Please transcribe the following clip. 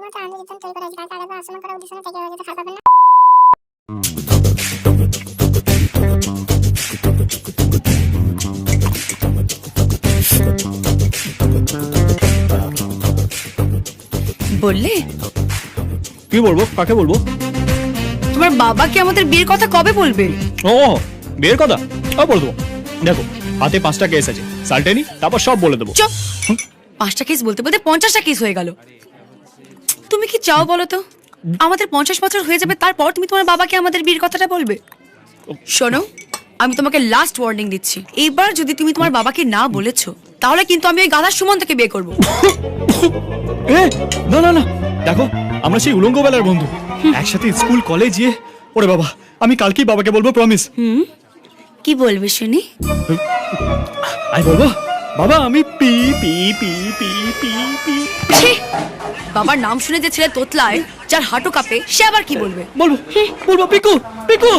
শুধুমাত্র আমাদের জন্য তৈরি করা হয়েছে, কারণ তাদের আশ্রম করা উদ্দেশ্য থেকে হয়তো খারাপ হবে না। বললে কি বলবো? কাকে বলবো? তোমার বাবাকে আমাদের বিয়ের কথা কবে বলবে? ও বিয়ের কথা বলবো। দেখো হাতে 5টা কেস আছে, সালটেনি তারপর সব বলে দেবো। চুপ। 5টা কেস বলতে বলতে 50টা কেস হয়ে গেল। তুমি কি চাও বলো তো? আমাদের 50 বছর হয়ে যাবে, তারপর তুমি তোমার বাবাকে আমাদের বিয়ের কথাটা বলবে? শোনো, আমি তোমাকে লাস্ট ওয়ার্নিং দিচ্ছি, এবার যদি তুমি তোমার বাবাকে না বলেছো তাহলে কিন্তু আমি ওই গাধার সুমন্তকে বিয়ে করবো। এ না না না, দেখো আমরা সেই উলঙ্গ বেলার বন্ধু, একসাথে স্কুল কলেজ গিয়ে। ওরে বাবা, আমি কালকেই বাবাকে বলবো, প্রমিস। কি বলবে শুনি? আমি বলবো, বাবা আমি P P P P P P. ছি! বাবার নাম শুনে যে ছেলে তোতলায়, যার হাঁটু কাঁপে, সে আবার কি বলবে? বলবো বলবো পিকু পিকু।